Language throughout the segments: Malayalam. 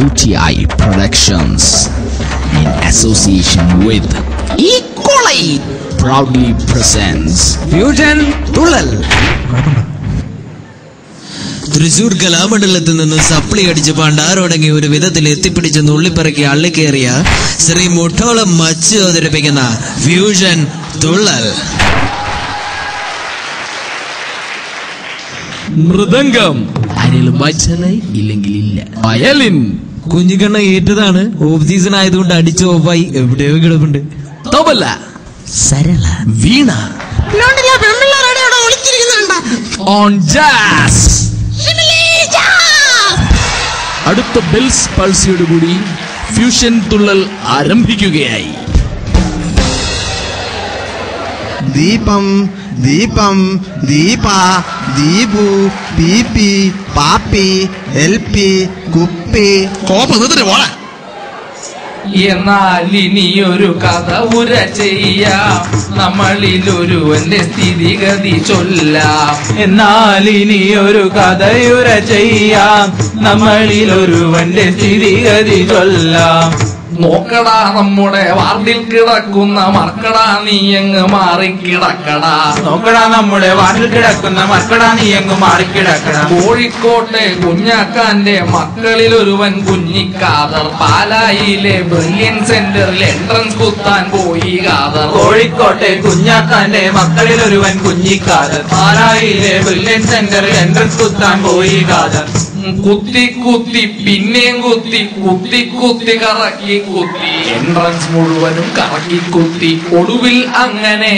UTI Productions in association with Equally proudly presents Fusion Tullal. Thrissur കലാമണ്ഡലത്തിൽ നിന്ന് സപ്ലി അടിച്ച് പണ്ടാരോടങ്ങി ഒരു വിധത്തിൽ എത്തിപ്പിടിച്ച് നുള്ളിപ്പിറക്കി അള്ളിക്കേറിയ ശ്രീ മുട്ടോളം മച്ച് അവതരിപ്പിക്കുന്ന ഫ്യൂഷൻ തുള്ളൽ. മൃദംഗം ഇല്ലെങ്കിൽ ഇല്ല. വയലിൻ കുഞ്ഞിക്കണ്ണ ഏറ്റതാണ്. ഓഫ് സീസൺ ആയതുകൊണ്ട് അടിച്ച് ഓഫായി എവിടെയോ കിടപ്പുണ്ട്. തബല, സരള, വീണ, ഓൺ ജാസ്. അടുത്ത ബെൽസ് പൾസിയോടുകൂടി ഫ്യൂഷൻ തുള്ളൽ ആരംഭിക്കുകയായി. ദീപം ദീപം ദീപ ദീപു പീപ്പി പാപ്പി എൽപി കുപ്പി എന്നാൽ ഇനിയൊരു കഥ ഉര ചെയ്യാം, നമ്മളിലൊരുവന്റെ സ്ഥിതിഗതി ചൊല്ലാം. എന്നാൽ ഇനിയൊരു കഥയുര ചെയ്യാം, നമ്മളിലൊരുവന്റെ സ്ഥിതിഗതി ചൊല്ലാം. നോക്കടാ നമ്മുടെ വാർഡിൽ കിടക്കുന്ന മർക്കടാ, നീ എങ്ങ് മാറിക്കിടക്കടാ. നോക്കടാ നമ്മുടെ വാർഡിൽ കിടക്കുന്ന മർക്കടാ, നീ എങ്ങ് മാറിക്കിടക്കടാ. കോഴിക്കോട്ടെ കുഞ്ഞാക്കാന്റെ മക്കളിൽ ഒരുവൻ കുഞ്ഞിക്കാദർ, പാലായിലെ ബ്രില്യൻ സെന്ററിൽ എൻട്രൻസ് കുത്താൻ പോയി കാദർ. കോഴിക്കോട്ടെ കുഞ്ഞാക്കാന്റെ മക്കളിൽ ഒരുവൻ കുഞ്ഞിക്കാദർ, പാലായിലെ ബ്രില്യൻ സെന്ററിൽ എൻട്രൻസ് കുത്താൻ പോയി കാദർ. കുത്തി കുത്തി പിന്നെയും കുത്തി, കുത്തി കുത്തി കറക്കി കുത്തി, എൻട്രൻസ് മുഴുവനും കറക്കി കുത്തി. ഒടുവിൽ അങ്ങനെ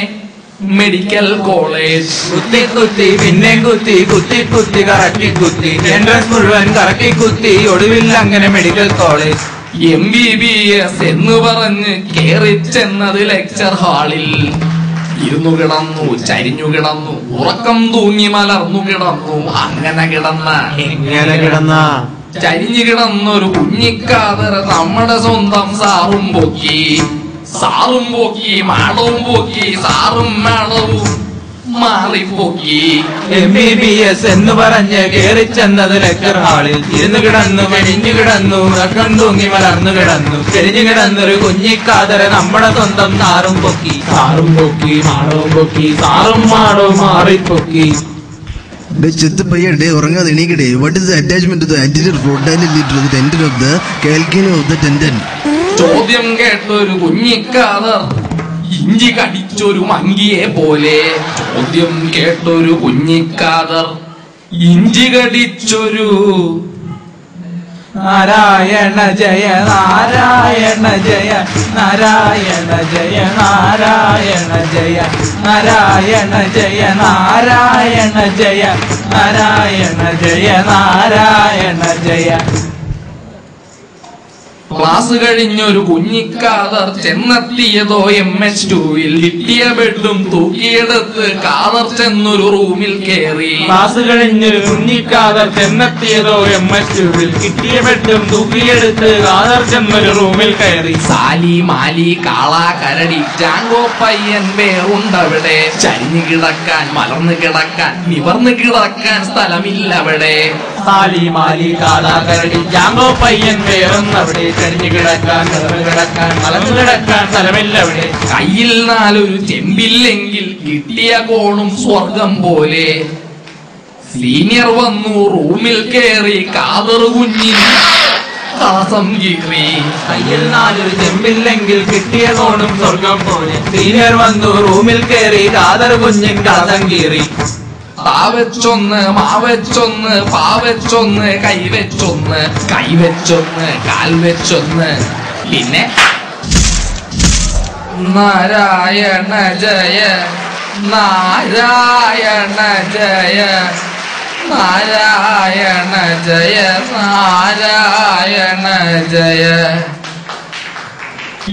മെഡിക്കൽ കോളേജ്. കുത്തി കുത്തി പിന്നെയും കുത്തി, കുത്തി കുത്തി കറക്കി കുത്തി, എൻട്രൻസ് മുഴുവൻ കറക്കി കുത്തി. ഒടുവിൽ അങ്ങനെ മെഡിക്കൽ കോളേജ്. MBBS എന്ന് പറഞ്ഞ് കേറി ചെന്നത് ലെക്ചർ ഹാളിൽ. ഇരുന്നു കിടന്നു, ചരിഞ്ഞു കിടന്നു, ഉറക്കം തൂങ്ങി മലർന്നു കിടന്നു. അങ്ങനെ കിടന്ന ചരിഞ്ഞു കിടന്നൊരു കുഞ്ഞിക്കാതർ നമ്മുടെ സ്വന്തം സാറും പൊക്കി. സാറും പൊക്കി, മാടവും പൊക്കി, സാറും മാടവും മാറിപ്പൊക്കി. MBBS എന്ന് പറഞ്ഞ് കേറി ചെന്നത് ലെക്ചർ ഹാളിൽ. ഇരുന്നു കിടന്നു, മെലിഞ്ഞു കിടന്നു, ഉറക്കം തൂങ്ങി മലർന്നു കിടന്നു. ചെരിഞ്ഞു കിടന്നൊരു കുഞ്ഞിക്കാതര നമ്മുടെ സ്വന്തം സാറും പൊക്കി. സാറും പൊക്കി, മാടവും പൊക്കി, സാറും മാടവും മാറിപ്പൊക്കി. ചെത്ത് പയ്യടെ ഉറങ്ങാതെ എണീക്കട്ടെ. What is the attachment to the anterior ഫ്ലോട്ടൈൽ lead to the tendon of the calcanei of the tendon? ചോദ്യം കേട്ടൊരു കുഞ്ഞിക്കാതർ ഇഞ്ചി കടിച്ചൊരു മങ്കിയെ പോലെ. ചോദ്യം കേട്ടൊരു കുഞ്ഞിക്കാതർ ഇഞ്ചി കടിച്ചൊരു. നാരായണ ജയ നാരായണ ജയ നാരായണ ജയ നാരായണ ജയ നാരായണ ജയ നാരായണ ജയ നാരായണ ജയ നാരായണ ജയ. ക്ലാസ് കഴിഞ്ഞൊരു കുഞ്ഞിക്കാതർ ചെന്നെത്തിയതോ MH2-ൽ. കിട്ടിയ ബെഡും തൂക്കിയെടുത്ത് കാതർ ചെന്നൊരു റൂമിൽ കയറി. ക്ലാസ് കഴിഞ്ഞൊരു കുഞ്ഞിക്കാതർ ചെന്നെത്തിയതോ MH2-ൽ. കിട്ടിയ ബെഡും തൂക്കിയെടുത്ത് കാതർ ചെന്നൊരു റൂമിൽ കയറി. സാലി മാലി കാള കരടി ജാങ്കോ പയ്യൻ വേറുണ്ടവിടെ. ചരിഞ്ഞു കിടക്കാൻ, മലർന്നു കിടക്കാൻ, നിവർന്നു കിടക്കാൻ സ്ഥലമില്ലവിടെ. സാലി മാലി കാള കരടി ജാങ്കോ പയ്യൻ വേറുന്നവിടെ. ചരിഞ്ഞു കിടക്കാൻ, നിവർന്നു കിടക്കാൻ, മലർന്നു കിടക്കാൻ സ്ഥലമില്ലവിടെ. കയ്യിൽ നാലൊരു ചെമ്പില്ലെങ്കിൽ കിട്ടിയ കോണും സ്വർഗം പോലെ. സീനിയർ വന്നു റൂമിൽ കയറി, കാതർ കുഞ്ഞിൻ ശ്വാസം കീറി. കയ്യിൽ നാലൊരു ചെമ്പില്ലെങ്കിൽ കിട്ടിയ കോണും സ്വർഗം പോലെ. സീനിയർ വന്നു റൂമിൽ കയറി, കാതർ കുഞ്ഞിൻ ശ്വാസം കീറി. പാവച്ചൊന്ന്, മാവച്ചൊന്ന്, പാവച്ചൊന്ന്, കൈവച്ചൊന്ന്, കൈവച്ചൊന്ന്, കാൽ വെച്ചൊന്ന്, പിന്നെ നാരായണ ജയ നാരായണ ജയ നാരായണ ജയ നാരായണ ജയ.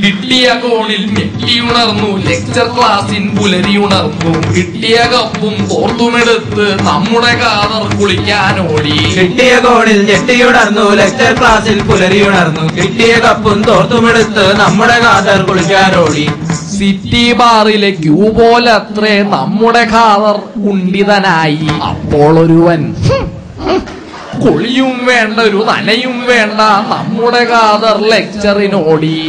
കിട്ടിയ കോണിൽ ഞെട്ടിയുണർന്നു, ലെക്ചർ ക്ലാസ്സിൻ പുലരിയുണർന്നു. കിട്ടിയ കപ്പും തോർത്തുമെടുത്ത് നമ്മുടെ കാതർ കുളിക്കാനോടി. കിട്ടിയ കോണിൽ ഞെട്ടിയുണർന്നു, ലെക്ചർ ക്ലാസ്സിൽ പുലരിയുണർന്നു. കിട്ടിയ കപ്പും തോർത്തുമെടുത്ത് നമ്മുടെ കാതർ കുളിക്കാനോടി. സിറ്റി ബാറിലെ ക്യൂ പോലത്രേ നമ്മുടെ കാതർ കുണ്ഠിതനായി. അപ്പോൾ ഒരുവൻ കുളിയും വേണ്ട ഒരു നനയും വേണ്ട നമ്മുടെ ഖാദർ ലെക്ചറിനോടി.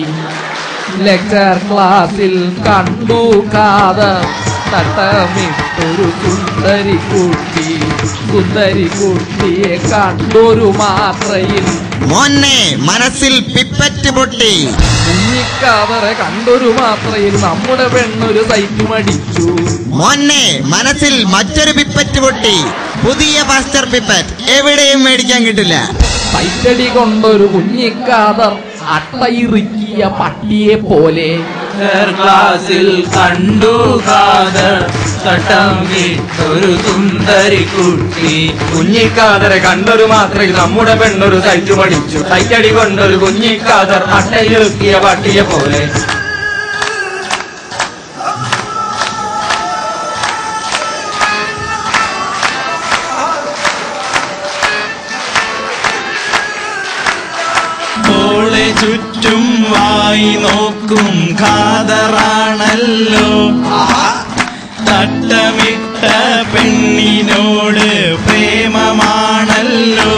ലെക്ചർ ക്ലാസ്സിൽ കണ്ടു ഖാദർ തട്ടമിട്ടൊരു സുന്ദരിക്കുട്ടിയെ കണ്ടൊരു മാത്രയിൽ മോനെ മനസ്സിൽ പിപ്പറ്റ് പൊട്ടി. കുഞ്ഞിക്കാതറെ കണ്ടൊരു മാത്രയിൽ നമ്മുടെ പെണ്ണൊരു സൈറ്റുമടിച്ചു. മോനെ മനസ്സിൽ മറ്റൊരു പിപ്പറ്റ് പൊട്ടി. പുതിയ ഫാസ്റ്റർ പിപ്പറ്റ് എവിടെയും മേടിക്കാൻ കിട്ടില്ല. സൈറ്റടി കൊണ്ടൊരു കുഞ്ഞിക്കാതർ അട്ടയിറുക്കിയ പട്ടിയെ പോലെ ക്ലാസ്സിൽ കണ്ടു ഖാദർ തട്ടം വിട്ടൊരു സുന്ദരി കുട്ടി. കുഞ്ഞിക്കാതറെ കണ്ടൊരു മാത്രയിൽ നമ്മുടെ പെണ്ണൊരു സൈറ്റ് പഠിച്ചു. സൈറ്റടി കൊണ്ടൊരു കുഞ്ഞിക്കാതർ അട്ടയിറുക്കിയ പട്ടിയെ പോലെ. ചുറ്റും വായി നോക്കും ഖാദറാണല്ലോ. തട്ടമിട്ട പെണ്ണിനോട് പ്രേമമാണല്ലോ.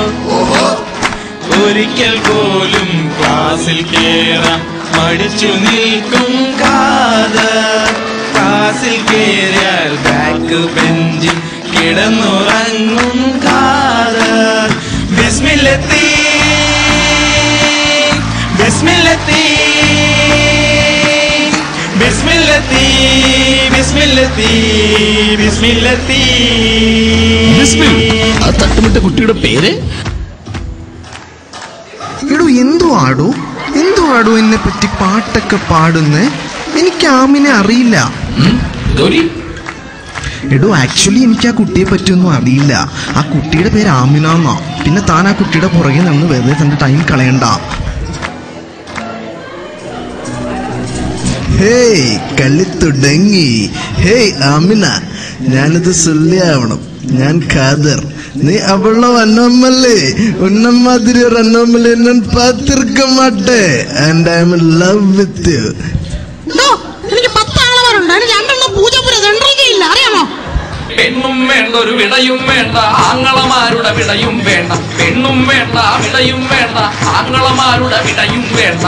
ഒരിക്കൽ പോലും ക്ലാസ്സിൽ കേറാൻ മടിച്ചു നിൽക്കും ഖാദർ. ക്ലാസ്സിൽ കേറിയാൽ ബാക്ക് ബെഞ്ചിൽ കിടന്നുറങ്ങും ഖാദർ. ബിസ്മില്ലത്തി ബിസ്മില്ലത്തി ബിസ്മില്ലത്തി ബിസ്മില്ലത്തി ബിസ്മില്ലത്തി. ആ തട്ടുമിട്ട കുട്ടിയുടെ പേര്? എടോ എന്തുവാടോ എന്നെ പറ്റി പാട്ടൊക്കെ പാടുന്നേ? എനിക്ക് ആമിനെ അറിയില്ല. എടോ ആക്ച്വലി എനിക്ക് ആ കുട്ടിയെ പറ്റിയൊന്നും അറിയില്ല. ആ കുട്ടിയുടെ പേര് ആമിനാന്നാ. പിന്നെ താൻ ആ കുട്ടിയുടെ പുറകെ നിന്ന് വെറുതെ തന്റെ ടൈം കളയണ്ട. ഹേയ് കളി തുടങ്ങി. ഹേയ് ആമിന, ഞാനിത് ചൊല്ലിയാവണം. ഞാൻ ഖാദർ, നീ അവളെ അന്നോമല്ലേ? ഉന്നമാതിരി ഒരു അന്നോമല്ലേ ഞാൻ പാത്തിരിക്ക മാട്ടേ. And I am in love with you. എനിക്ക് 10 ആളവരുണ്ട്. അതിന് 2 എണ്ണം പൂജപ്പുര സെൻട്രലില്ല, അറിയാമോ? പെണ്ണും വേണ്ട ഒരു വിടയും വേണ്ട ആങ്ങളമാരുടെ വിടയും വേണ്ട. പെണ്ണും വേണ്ട വിടയും വേണ്ട ആങ്ങളമാരുടെ വിടയും വേണ്ട.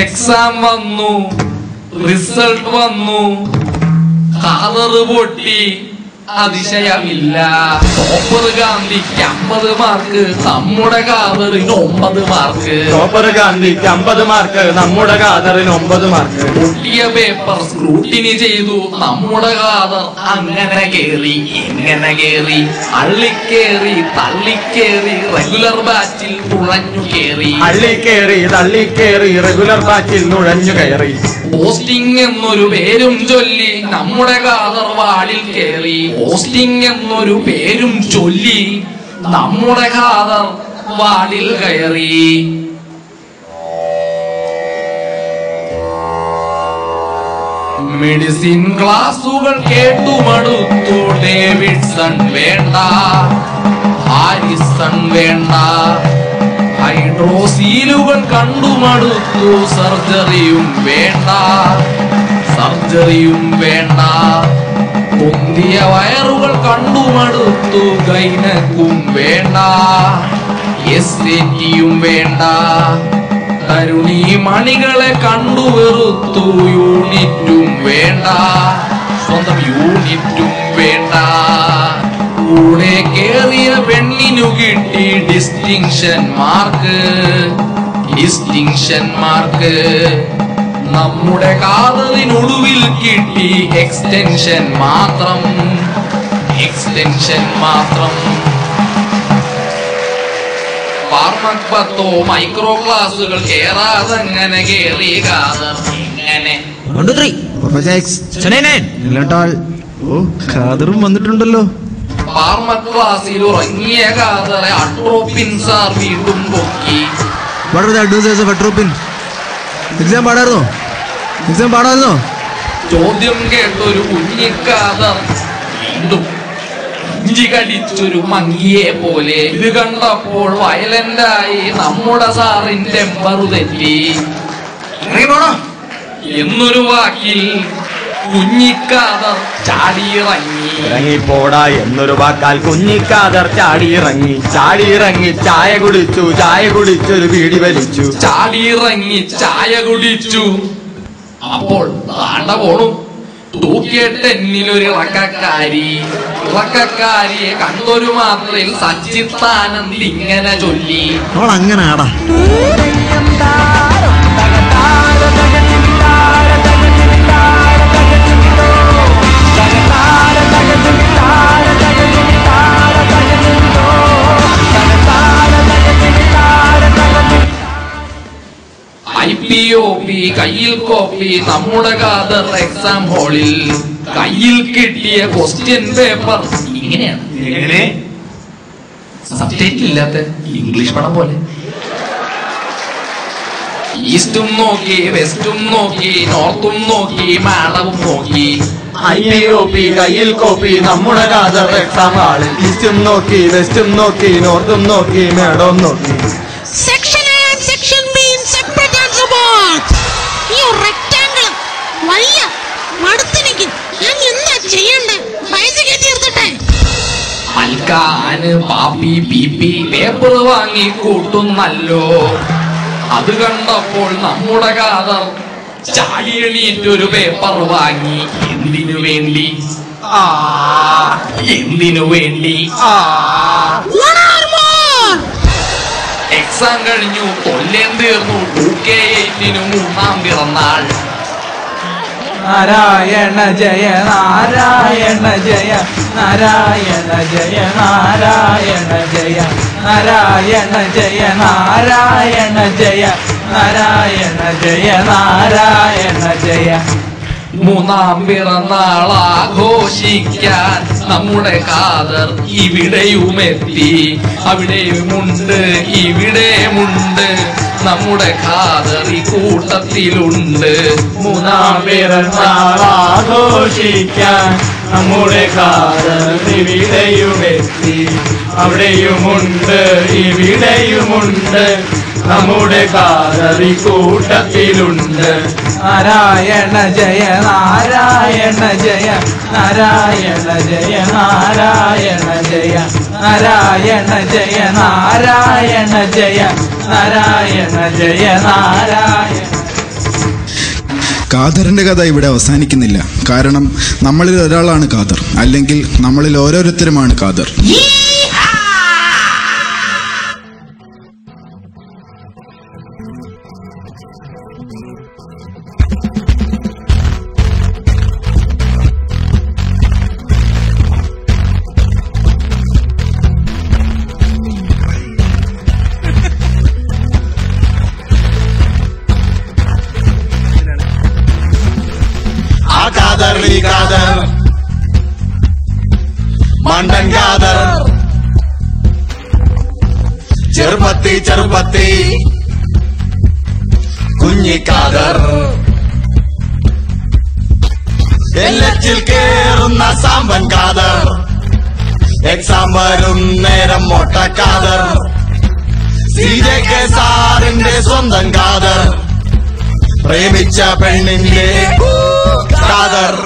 എക്സാം വന്നു, റിസൾട്ട് വന്നു, ഖാദർ പൊട്ടി, അതിശയമില്ല. ടോപ്പർ ഗാന്ധിക്ക് 50 മാർക്ക്, നമ്മുടെ ഖാദറിന് 9 മാർക്ക്. ടോപ്പർ ഗാന്ധിക്ക് 50 മാർക്ക്, നമ്മുടെ ഖാദറിന് 9 മാർക്ക്. പൊട്ടിയ പേപ്പർ സ്ക്രൂട്ടിനി ചെയ്തു, നമ്മുടെ ഖാദർ അങ്ങനെ കേറി ഇങ്ങനെ കേറി, അള്ളിക്കേറി തള്ളിക്കേറി, റെഗുലർ ബാച്ചിൽ തുഴഞ്ഞു കേറി. അള്ളിക്കേറി തള്ളിക്കേറി, റെഗുലർ ബാച്ചിൽ നുഴഞ്ഞു കയറി. പോസ്റ്റിംഗ് എന്നൊരു പേരും ചൊല്ലി നമ്മുടെ ഖാദർ വാളിൽ കേറി. പോസ്റ്റിംഗ് എന്നൊരു പേരും ചൊല്ലി നമ്മുടെ ഖാദർ വാളിൽ കയറി. മെഡിസിൻ ക്ലാസുകൾ കേട്ടുമടുത്തു. ഡേവിഡ്സൺ വേണ്ട, ഹാരിസൺ വേണ്ട, ഹൈഡ്രോസീലുകൾ കണ്ടുമടുത്തു. സർജറിയും വേണ്ട, സർജറിയും വേണ്ട. പൊന്തിയ വയറുകൾ കണ്ടുമടുത്തു. ഗൈനക്കും വേണ്ട, എസ്റ്റിയും വേണ്ട. തരുണി മണികളെ കണ്ടുവെറുത്തു. യൂണിറ്റും വേണ്ട, സ്വന്തം യൂണിറ്റും വേണ്ട. കൂടെ കേറിയ പെണ്ണിനു കിട്ടി ഡിസ്റ്റിങ്ഷൻ മാർക്ക്, ഡിസ്റ്റിങ്ഷൻ മാർക്ക്. നമ്മുടെ ഖാദറിനൊടുവിൽ കിട്ടി എക്സ്റ്റൻഷൻ മാത്രം, എക്സ്റ്റൻഷൻ മാത്രം. ഫാർമക്പത്തോ മൈക്രോ ക്ലാസുകൾ കേറാതങ്ങനെ കേറി ഖാദർ ഇങ്ങനെ. 1 2 3 ഓ ഖാദറും വന്നിട്ടുണ്ടല്ലോ. ഫാർമക് ക്ലാസ്സിൽ ഉറങ്ങിയ ഖാദറെ അട്രോപ്പിൻ സാർ വീണ്ടും പൊക്കി. എക്സാം പാടായിരുന്നോ? എക്സാം പാടായിരുന്നോ? ചോദ്യം കേട്ടൊരു കുഞ്ഞിക്കാദർ വീണ്ടും ഇഞ്ചി കടിച്ചൊരു മങ്കിയെ പോലെ. ഇത് കണ്ടപ്പോൾ വയലന്റായി നമ്മുടെ സാറിന്റെ ടെമ്പർ തെറ്റി. എന്നൊരു വാക്കിൽ കുഞ്ഞിക്കാതർ ചാടിയിറങ്ങി. ഇറങ്ങിപ്പോടാ എന്നൊരു വാക്കാൽ കുഞ്ഞിക്കാതർ ചാടിയിറങ്ങി. ചാടിയിറങ്ങി ചായ കുടിച്ചു. ചായ കുടിച്ചൊരു ബീഡി വലിച്ചു. ചാടിയിറങ്ങി ചായ കുടിച്ചു. അപ്പോൾ താണ്ട പോണു തൂക്കിയെട്ടെന്നിലൊരു ഇറക്കക്കാരിയെ കണ്ടൊരു മാത്രയിൽ സച്ചിത്താനന്ദ് ഇങ്ങനെ ചൊല്ലി. അവൾ അങ്ങനാടാ. IPOP കയ്യിൽ കോപ്പി നമ്മുടെ ഖാദർ എക്സാം ഹാളിൽ. കയ്യിൽ കിട്ടിയ ക്വസ്റ്റ്യൻ പേപ്പർ ഇങ്ങനെയാണ്. എങ്ങനെ? സബ്ജക്റ്റ് ഇല്ലാത്ത ഇംഗ്ലീഷ് പടം പോലെ. ഈസ്റ്റും നോക്കി, വെസ്റ്റും നോക്കി, നോർത്തും നോക്കി, മാഡവും നോക്കി. IPOP കയ്യിൽ കോപ്പി നമ്മുടെ ഖാദർ എക്സാം ഹാളിൽ. ഈസ്റ്റും നോക്കി, വെസ്റ്റും നോക്കി, നോർത്തും നോക്കി, മേഡവും നോക്കി. Section A and section be in separate answer box. ഈ റെക്ടാംഗിൾ വയ്യ, മടുത്തിനിക്ക്. ഞാൻ എന്താ ചെയ്യണ്ടേ? പൈസ കയറ്റി എടുത്തിട്ടെ. അൽക്കാന് പാപ്പി പീപ്പി പേപ്പർ വാങ്ങി കൂട്ടുന്നല്ലോ. അത് കണ്ടപ്പോൾ നമ്മുടെ ഖാദർ ചാടിയെണീറ്റൊരു പേപ്പർ വാങ്ങി. എന്തിനു വേണ്ടി? എന്തിനു വേണ്ടി? എക്സാം കഴിഞ്ഞു, കൊല്ലം തീർന്നു. 2K8 3-ാം പിറന്നാൾ. നാരായണ ജയ നാരായണ ജയ നാരായണ ജയ നാരായണ ജയ നാരായണ ജയ നാരായണ ജയ നാരായണ ജയ നാരായണ ജയ. 3-ാം പിറന്നാൾ ആഘോഷിക്കാൻ നമ്മുടെ ഖാദർ ഇവിടെയുമെത്തി. അവിടെയുമുണ്ട് ഇവിടെയുമുണ്ട് നമ്മുടെ ഖാദർ ഈ കൂട്ടത്തിലുണ്ട്. 3-ാം പിറന്നാൾ ആഘോഷിക്കാൻ നമ്മുടെ ഖാദർ ഇവിടെയുമെത്തി. അവിടെയുമുണ്ട് ഇവിടെയുമുണ്ട് നമ്മുടെ ഖാദർ ഈ കൂട്ടത്തിലുണ്ട്. നാരായണ ജയ നാരായണ ജയ നാരായണ ജയ നാരായണ ജയ നാരായണ ജയ നാരായണ ജയ നാരായണ ജയ നാരായണ. ഖാദറിന്റെ കഥ ഇവിടെ അവസാനിക്കുന്നില്ല. കാരണം നമ്മളിൽ ഒരാളാണ് ഖാദർ, അല്ലെങ്കിൽ നമ്മളിൽ ഓരോരുത്തരുമാണ് ഖാദർ. മണ്ടൻ ഖാദർ ചെറുപ്പത്തി ചെറുപ്പത്തി കുഞ്ഞിക്കാദർ എല്ലച്ചിൽ കേറുന്ന സാമ്പൻ ഖാദർ. എക്സാം വരും നേരം മൊട്ടക്കാദർ. CJK സാറിന്റെ സ്വന്തം ഖാദർ. പ്രേമിച്ച പെണ്ണിന്റെ ഖാദർ.